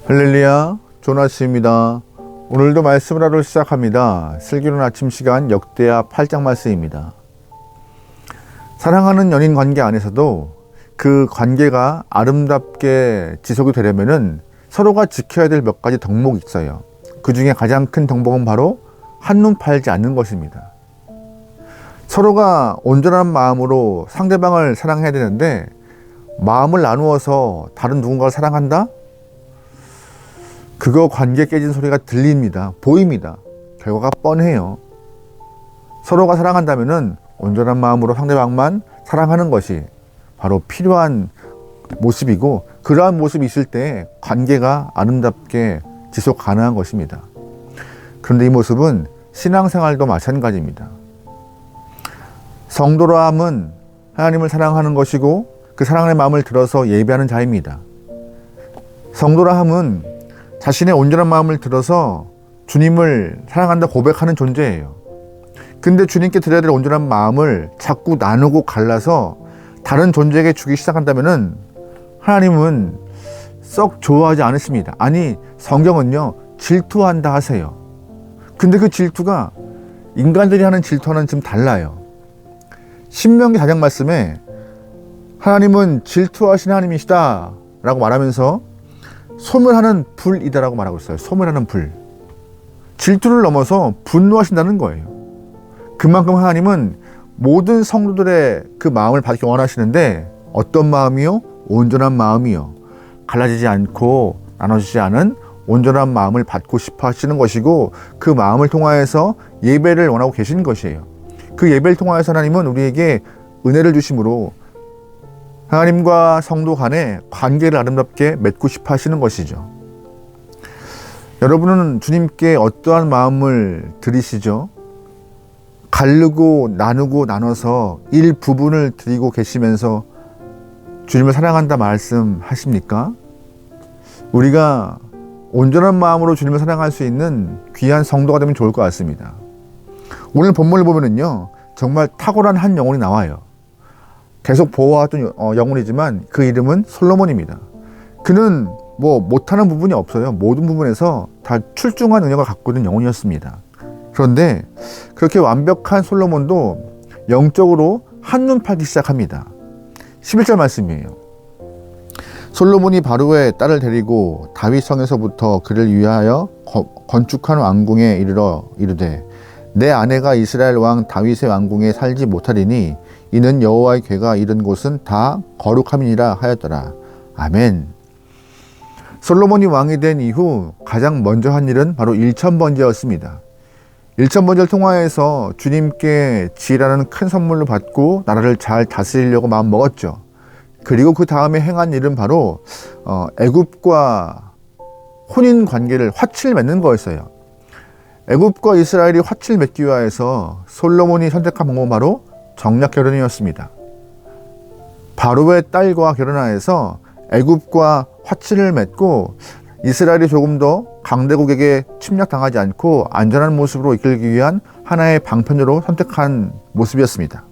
할렐루야, 조나스입니다. 오늘도 말씀을 하러 시작합니다. 슬기로운 아침 시간 역대하 8장 말씀입니다. 사랑하는 연인 관계 안에서도 그 관계가 아름답게 지속이 되려면은 서로가 지켜야 될 몇 가지 덕목이 있어요. 그 중에 가장 큰 덕목은 바로 한눈 팔지 않는 것입니다. 서로가 온전한 마음으로 상대방을 사랑해야 되는데 마음을 나누어서 다른 누군가를 사랑한다? 그거 관계 깨진 소리가 들립니다. 보입니다. 결과가 뻔해요. 서로가 사랑한다면은 온전한 마음으로 상대방만 사랑하는 것이 바로 필요한 모습이고, 그러한 모습이 있을 때 관계가 아름답게 지속 가능한 것입니다. 그런데 이 모습은 신앙생활도 마찬가지입니다. 성도라 함은 하나님을 사랑하는 것이고 그 사랑의 마음을 들어서 예배하는 자입니다. 성도라 함은 자신의 온전한 마음을 들어서 주님을 사랑한다 고백하는 존재예요. 근데 주님께 드려야 될 온전한 마음을 자꾸 나누고 갈라서 다른 존재에게 주기 시작한다면은 하나님은 썩 좋아하지 않으십니다. 아니, 성경은요, 질투한다 하세요. 근데 그 질투가 인간들이 하는 질투와는 좀 달라요. 신명기 4장 말씀에 하나님은 질투하신 하나님이시다 라고 말하면서 소멸하는 불이다라고 말하고 있어요. 소멸하는 불. 질투를 넘어서 분노하신다는 거예요. 그만큼 하나님은 모든 성도들의 그 마음을 받기 원하시는데, 어떤 마음이요? 온전한 마음이요. 갈라지지 않고 나눠지지 않은 온전한 마음을 받고 싶어 하시는 것이고, 그 마음을 통하여서 예배를 원하고 계신 것이에요. 그 예배를 통하여서 하나님은 우리에게 은혜를 주심으로 하나님과 성도 간의 관계를 아름답게 맺고 싶어 하시는 것이죠. 여러분은 주님께 어떠한 마음을 드리시죠? 가르고 나누고 나눠서 일부분을 드리고 계시면서 주님을 사랑한다 말씀하십니까? 우리가 온전한 마음으로 주님을 사랑할 수 있는 귀한 성도가 되면 좋을 것 같습니다. 오늘 본문을 보면은요, 정말 탁월한 한 영혼이 나와요. 계속 보호하던 영혼이지만 그 이름은 솔로몬입니다. 그는 못하는 부분이 없어요. 모든 부분에서 다 출중한 능력을 갖고 있는 영혼이었습니다. 그런데 그렇게 완벽한 솔로몬도 영적으로 한눈 팔기 시작합니다. 11절 말씀이에요. 솔로몬이 바로의 딸을 데리고 다윗성에서부터 그를 위하여 건축한 왕궁에 이르러 이르되, 내 아내가 이스라엘 왕 다윗의 왕궁에 살지 못하리니 이는 여호와의 궤가 이른 곳은 다 거룩함이니라 하였더라. 아멘. 솔로몬이 왕이 된 이후 가장 먼저 한 일은 바로 일천번제였습니다. 일천번제를 통하여서 주님께 지혜라는 큰 선물을 받고 나라를 잘 다스리려고 마음 먹었죠. 그리고 그 다음에 행한 일은 바로 애굽과 혼인 관계를 화치를 맺는 거였어요. 애굽과 이스라엘이 화치를 맺기 위하여서 솔로몬이 선택한 방법은 바로 정략 결혼이었습니다. 바로의 딸과 결혼하여서 애굽과 화치를 맺고 이스라엘이 조금 더 강대국에게 침략당하지 않고 안전한 모습으로 이끌기 위한 하나의 방편으로 선택한 모습이었습니다.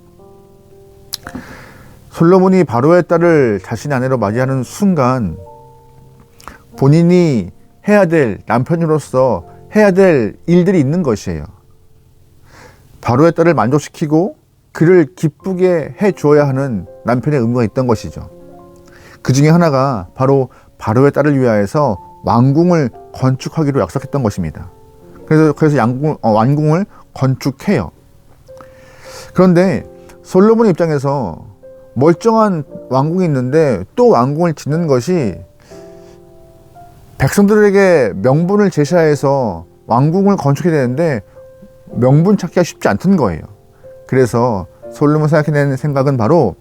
솔로몬이 바로의 딸을 자신의 아내로 맞이하는 순간 본인이 해야 될, 남편으로서 해야 될 일들이 있는 것이에요. 바로의 딸을 만족시키고 그를 기쁘게 해주어야 하는 남편의 의무가 있던 것이죠. 그 중에 하나가 바로 바로의 딸을 위하여서 왕궁을 건축하기로 약속했던 것입니다. 그래서 왕궁을 건축해요. 그런데 솔로몬의 입장에서 멀쩡한 왕궁이 있는데 또 왕궁을 짓는 것이 백성들에게 명분을 제시해서 왕궁을 건축해야 되는데 명분 찾기가 쉽지 않던 거예요. 그래서 솔로몬 생각해낸 생각은 바로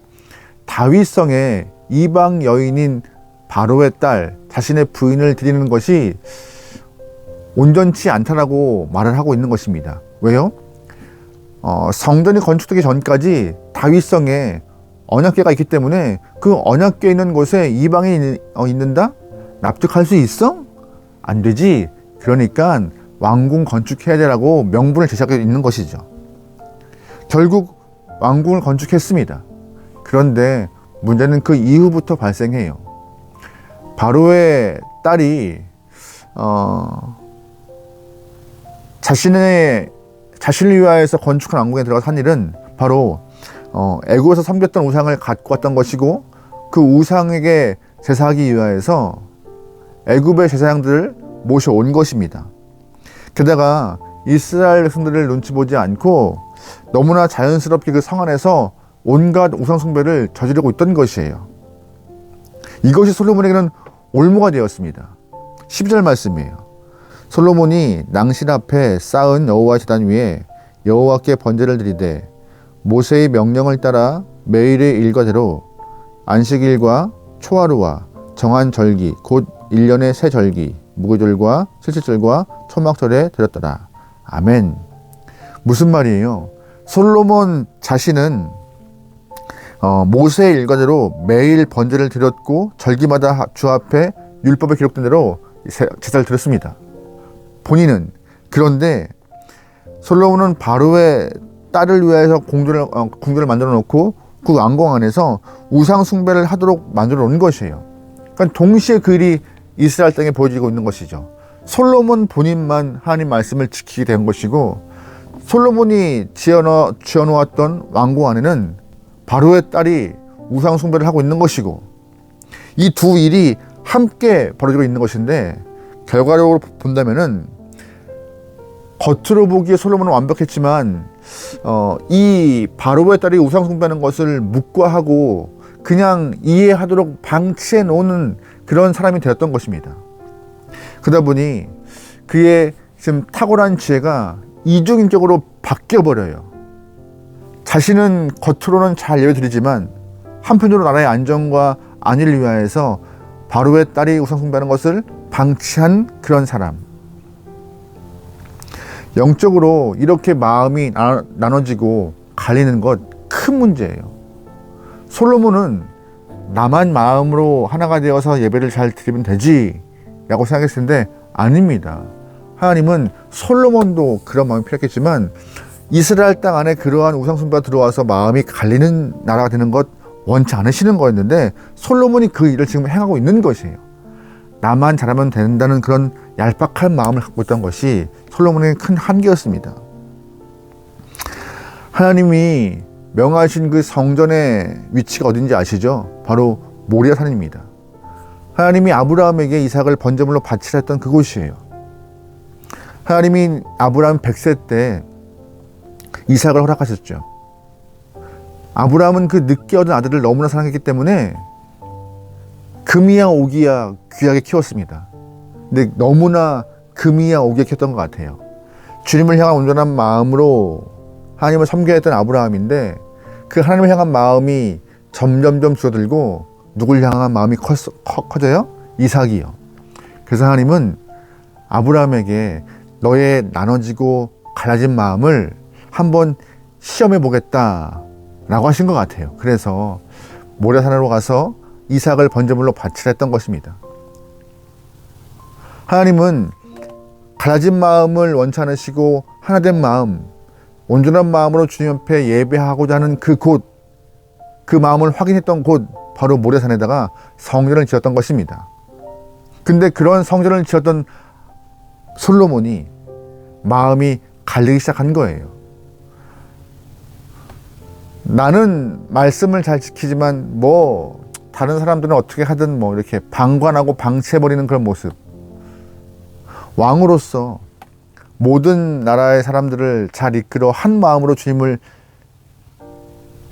다윗성에 이방 여인인 바로의 딸, 자신의 부인을 드리는 것이 온전치 않다라고 말을 하고 있는 것입니다. 왜요? 성전이 건축되기 전까지 다윗성에 언약궤가 있기 때문에 그 언약궤 있는 곳에 이방인이 있는다? 납득할 수 있어? 안 되지. 그러니까 왕궁 건축해야 되라고 명분을 제시하고 있는 것이죠. 결국 왕궁을 건축했습니다. 그런데 문제는 그 이후부터 발생해요. 바로의 딸이 자신을 위하여서 건축한 왕궁에 들어가서 한 일은 바로 애굽에서 섬겼던 우상을 갖고 왔던 것이고, 그 우상에게 제사하기 위하여서 애굽의 제사장들을 모셔온 것입니다. 게다가 이스라엘 백성들을 눈치 보지 않고 너무나 자연스럽게 그 성 안에서 온갖 우상 숭배를 저지르고 있던 것이에요. 이것이 솔로몬에게는 올무가 되었습니다. 12절 말씀이에요. 솔로몬이 낭실 앞에 쌓은 여호와 제단 위에 여호와께 번제를 드리되 모세의 명령을 따라 매일의 일과대로 안식일과 초하루와 정한 절기 곧 1년의 새 절기 무교절과 칠칠절과 초막절에 드렸더라. 아멘. 무슨 말이에요? 솔로몬 자신은 모세의 일과대로 매일 번제를 드렸고 절기마다 주 앞에 율법에 기록된 대로 제사를 드렸습니다. 본인은. 그런데 솔로몬은 바로의 딸을 위해서 궁전을 만들어 놓고 그 왕궁 안에서 우상 숭배를 하도록 만들어 놓은 것이에요. 그러니까 동시에 그 일이 이스라엘 땅에 보여지고 있는 것이죠. 솔로몬 본인만 하나님 말씀을 지키게 된 것이고, 솔로몬이 지어놓았던 왕궁 안에는 바로의 딸이 우상 숭배를 하고 있는 것이고, 이 두 일이 함께 벌어지고 있는 것인데, 결과적으로 본다면은 겉으로 보기에 솔로몬은 완벽했지만 이 바로의 딸이 우상 숭배하는 것을 묵과하고 그냥 이해하도록 방치해 놓는 그런 사람이 되었던 것입니다. 그러다 보니 그의 지금 탁월한 지혜가 이중인격으로 바뀌어버려요. 자신은 겉으로는 잘 예배드리지만 한편으로 나라의 안정과 안위를 위하여서 바로의 딸이 우상 숭배하는 것을 방치한 그런 사람. 영적으로 이렇게 마음이 나눠지고 갈리는 것 큰 문제예요. 솔로몬은 나만 마음으로 하나가 되어서 예배를 잘 드리면 되지 라고 생각했을 텐데 아닙니다. 하나님은 솔로몬도 그런 마음이 필요했겠지만 이스라엘 땅 안에 그러한 우상 숭배가 들어와서 마음이 갈리는 나라가 되는 것 원치 않으시는 거였는데, 솔로몬이 그 일을 지금 행하고 있는 것이에요. 나만 잘하면 된다는 그런 얄팍한 마음을 갖고 있던 것이 솔로몬의 큰 한계였습니다. 하나님이 명하신 그 성전의 위치가 어딘지 아시죠? 바로 모리아 산입니다. 하나님이 아브라함에게 이삭을 번제물로 바치라 했던 그곳이에요. 하나님이 아브라함 100세 때 이삭을 허락하셨죠. 아브라함은 그 늦게 얻은 아들을 너무나 사랑했기 때문에 금이야 오기야 귀하게 키웠습니다. 근데 너무나 금이야 오기야 키웠던 것 같아요. 주님을 향한 온전한 마음으로 하나님을 섬겨야 했던 아브라함인데, 그 하나님을 향한 마음이 점점점 줄어들고 누굴 향한 마음이 커져요? 이삭이요. 그래서 하나님은 아브라함에게 너의 나눠지고 갈라진 마음을 한번 시험해 보겠다 라고 하신 것 같아요. 그래서 모리아산으로 가서 이삭을 번제물로 바치라 했던 것입니다. 하나님은 갈라진 마음을 원치 않으시고 하나된 마음, 온전한 마음으로 주님 앞에 예배하고자 하는 그 마음을 확인했던 곳, 바로 모리아산에다가 성전을 지었던 것입니다. 근데 그런 성전을 지었던 솔로몬이 마음이 갈리기 시작한 거예요. 나는 말씀을 잘 지키지만 다른 사람들은 어떻게 하든 이렇게 방관하고 방치해버리는 그런 모습. 왕으로서 모든 나라의 사람들을 잘 이끌어 한 마음으로 주님을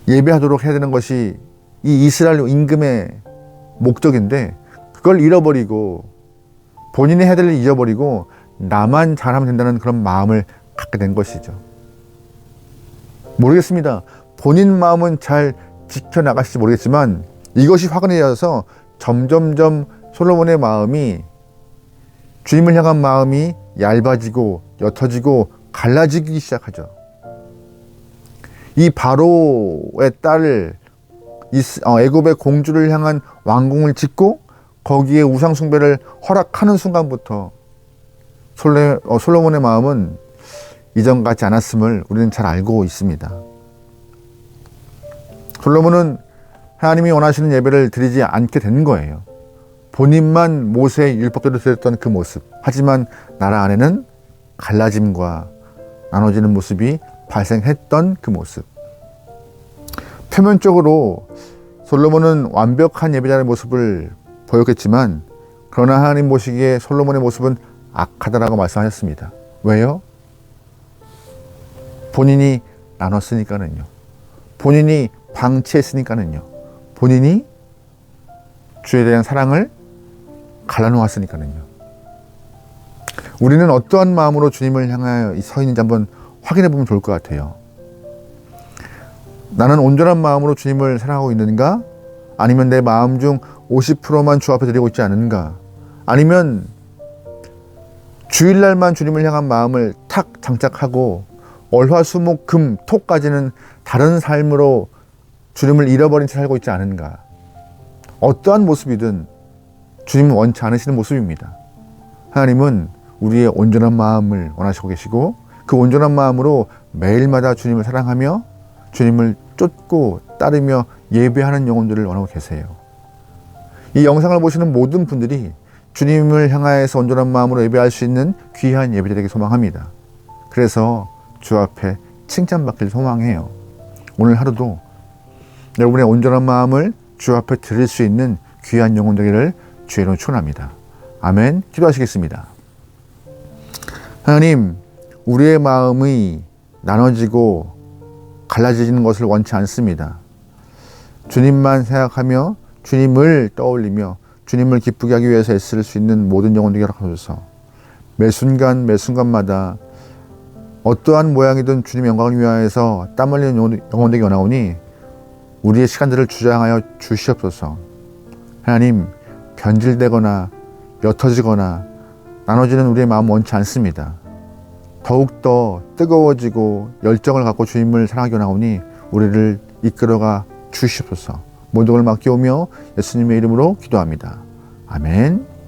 예배하도록 해야 되는 것이 이 이스라엘 임금의 목적인데, 그걸 잃어버리고 본인이 해야 될 일을 잊어버리고 나만 잘하면 된다는 그런 마음을 갖게 된 것이죠. 모르겠습니다. 본인 마음은 잘 지켜나가실지 모르겠지만 이것이 화근이 되어서 점점점 솔로몬의 마음이, 주님을 향한 마음이 얇아지고 옅어지고 갈라지기 시작하죠. 이 바로의 딸을 애굽의 공주를 향한 왕궁을 짓고 거기에 우상 숭배를 허락하는 순간부터 솔로몬의 마음은 이전 같지 않았음을 우리는 잘 알고 있습니다. 솔로몬은 하나님이 원하시는 예배를 드리지 않게 된 거예요. 본인만 모세의 율법대로 드렸던 그 모습. 하지만 나라 안에는 갈라짐과 나눠지는 모습이 발생했던 그 모습. 표면적으로 솔로몬은 완벽한 예배자의 모습을 보였겠지만 그러나 하나님 보시기에 솔로몬의 모습은 악하다라고 말씀하셨습니다. 왜요? 본인이 나눴으니까는요. 본인이 방치했으니까는요. 본인이 주에 대한 사랑을 갈라놓았으니까는요. 우리는 어떠한 마음으로 주님을 향하여 서 있는지 한번 확인해 보면 좋을 것 같아요. 나는 온전한 마음으로 주님을 사랑하고 있는가? 아니면 내 마음 중 50%만 주 앞에 드리고 있지 않은가? 아니면 주일날만 주님을 향한 마음을 탁 장착하고 월화수목금 토까지는 다른 삶으로 주님을 잃어버린 채 살고 있지 않은가? 어떠한 모습이든 주님은 원치 않으시는 모습입니다. 하나님은 우리의 온전한 마음을 원하시고 계시고 그 온전한 마음으로 매일마다 주님을 사랑하며 주님을 쫓고 따르며 예배하는 영혼들을 원하고 계세요. 이 영상을 보시는 모든 분들이 주님을 향하여서 온전한 마음으로 예배할 수 있는 귀한 예배 되길 소망합니다. 그래서 주 앞에 칭찬받길 소망해요. 오늘 하루도 여러분의 온전한 마음을 주 앞에 드릴 수 있는 귀한 영혼 되기를 주의 이름으로 축원합니다. 아멘. 기도하시겠습니다. 하나님, 우리의 마음이 나눠지고 갈라지는 것을 원치 않습니다. 주님만 생각하며 주님을 떠올리며 주님을 기쁘게 하기 위해서 애쓸 수 있는 모든 영혼 되게 하소서. 매 순간 매 순간마다 어떠한 모양이든 주님의 영광을 위하여서 땀 흘리는 영혼 되기 원하오니 우리의 시간들을 주장하여 주시옵소서. 하나님, 변질되거나 옅어지거나 나눠지는 우리의 마음 원치 않습니다. 더욱더 뜨거워지고 열정을 갖고 주님을 사랑하기 원하오니 우리를 이끌어가 주시옵소서. 모든 걸 맡겨오며 예수님의 이름으로 기도합니다. 아멘.